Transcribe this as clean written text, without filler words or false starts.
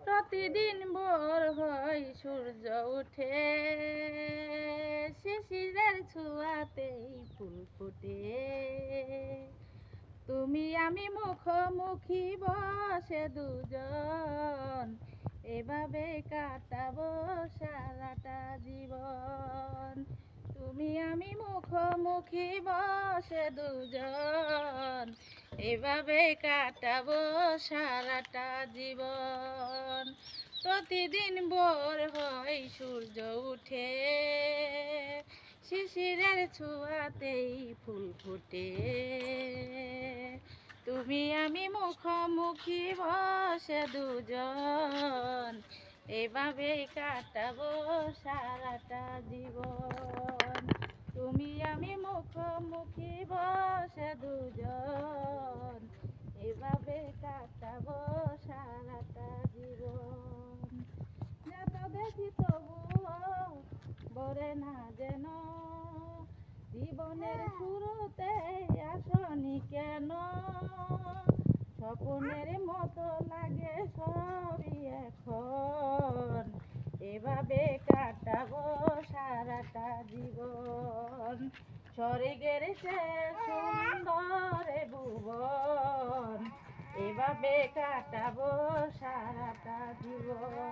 প্রতিদিন ভোর হয় সূর্য উঠে, শিশিরের ছোঁয়াতেই ফুল ফুটে। তুমি আমি মুখোমুখি বসে দুজন, এভাবে কাটাবো সারাটা জীবন। তুমি আমি মুখোমুখি বসে দুজন, এভাবে কাটাবো সারাটা জীবন। প্রতিদিন ভোর হয় সূর্য উঠে, শিশিরের ছোঁয়াতেই ফুল ফুটে। তুমি আমি মুখোমুখি বসে দুজন, এভাবে কাটাবো সারাটা জীবন। তুমি আমি মুখোমুখি বসে দুজন, এভাবে কাটাবো সারাটা জীবন। যত দেখি তবুও বলে না যেন, জীবনের শুরুতে আসনি কেন। স্বপ্নের মতো লাগে সবই এখন, এভাবে কাটাবো সারাটা জীবন। স্বর্গের চেয়ে সুন্দর ভুবন, এভাবে কাটাবো সারাটা জীবন।